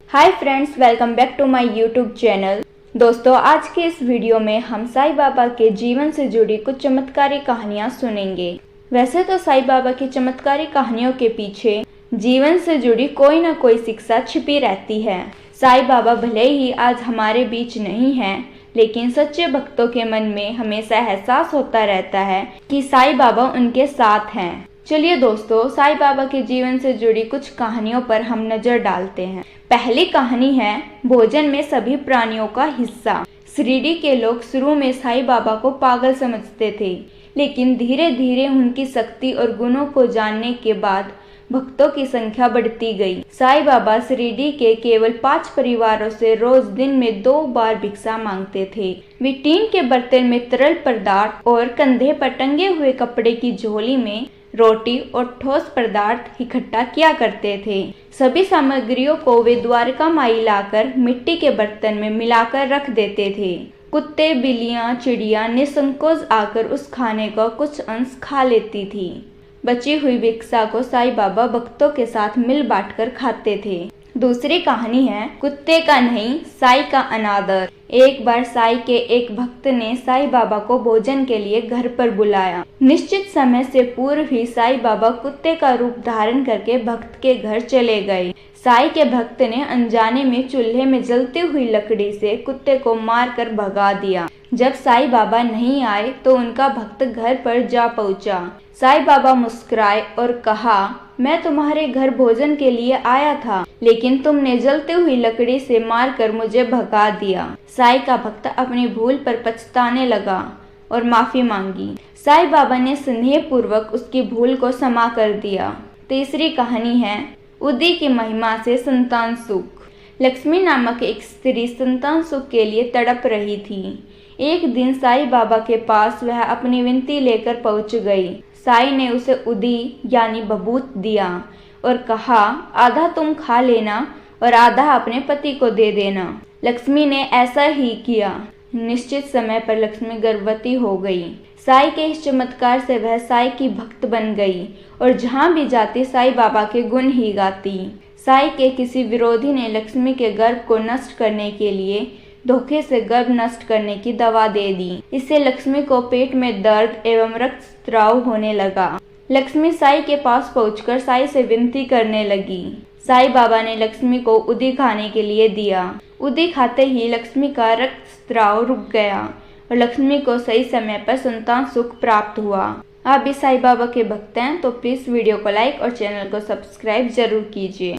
Hi friends, welcome back to my YouTube channel. दोस्तों, आज के इस वीडियो में हम साईं बाबा के जीवन से जुड़ी कुछ चमत्कारी कहानियां सुनेंगे। वैसे तो साईं बाबा की चमत्कारी कहानियों के पीछे जीवन से जुड़ी कोई ना कोई शिक्षा छिपी रहती है। साईं बाबा भले ही आज हमारे बीच नहीं हैं, लेकिन सच्चे भक्तों के मन में हमेशा एहसास होता रहता है कि साईं बाबा उनके साथ हैं। चलिए दोस्तों, साईं बाबा के जीवन से जुड़ी कुछ कहानियों पर हम नजर डालते हैं। पहली कहानी है भोजन में सभी प्राणियों का हिस्सा। शिरडी के लोग शुरू में साईं बाबा को पागल समझते थे, लेकिन धीरे धीरे उनकी शक्ति और गुणों को जानने के बाद भक्तों की संख्या बढ़ती गई। साईं बाबा शिरडी के केवल 5 परिवारों से रोज दिन में 2 बार भिक्षा मांगते थे। वे टीन के बर्तन में तरल पदार्थ और कंधे पर टंगे हुए कपड़े की झोली में रोटी और ठोस पदार्थ इकट्ठा किया करते थे। सभी सामग्रियों को वे द्वारका माई लाकर मिट्टी के बर्तन में मिलाकर रख देते थे। कुत्ते, बिल्लियां, चिड़िया निसंकोच आकर उस खाने का कुछ अंश खा लेती थी। बची हुई भिक्षा को साईं बाबा भक्तों के साथ मिल बांटकर खाते थे। दूसरी कहानी है कुत्ते का नहीं, साईं का अनादर। एक बार साईं के एक भक्त ने साईं बाबा को भोजन के लिए घर पर बुलाया। निश्चित समय से पूर्व ही साईं बाबा कुत्ते का रूप धारण करके भक्त के घर चले गए। साईं के भक्त ने अनजाने में चूल्हे में जलती हुई लकड़ी से कुत्ते को मारकर भगा दिया। जब साईं बाबा नहीं आए तो उनका भक्त घर पर जा पहुंचा। साईं बाबा मुस्कुराए और कहा, मैं तुम्हारे घर भोजन के लिए आया था, लेकिन तुमने जलती हुई लकड़ी से मारकर मुझे भगा दिया। साईं का भक्त अपनी भूल पर पछताने लगा और माफी मांगी। साईं बाबा ने स्नेह पूर्वक उसकी भूल को क्षमा कर दिया। तीसरी कहानी है उदी की महिमा से संतान सुख। लक्ष्मी नामक एक स्त्री संतान सुख के लिए तड़प रही थी। एक दिन साईं बाबा के पास वह अपनी विनती लेकर पहुंच गई। साईं ने उसे उदी यानी बबूत दिया और कहा, आधा तुम खा लेना और आधा अपने पति को दे देना। लक्ष्मी ने ऐसा ही किया। निश्चित समय पर लक्ष्मी गर्भवती हो गई। साईं के इस चमत्कार से वह साईं की भक्त बन गई और जहाँ भी जाती साईं बाबा के गुण ही गाती। साईं के किसी विरोधी ने लक्ष्मी के गर्भ को नष्ट करने के लिए धोखे से गर्भ नष्ट करने की दवा दे दी। इससे लक्ष्मी को पेट में दर्द एवं रक्तस्राव होने लगा। लक्ष्मी साईं के पास पहुंचकर साईं से विनती करने लगी। साईं बाबा ने लक्ष्मी को उदी खाने के लिए दिया। उदी खाते ही लक्ष्मी का रक्तस्राव रुक गया और लक्ष्मी को सही समय पर संतान सुख प्राप्त हुआ। आप भी साईं बाबा के भक्त हैं तो प्लीज वीडियो को लाइक और चैनल को सब्सक्राइब जरूर कीजिए।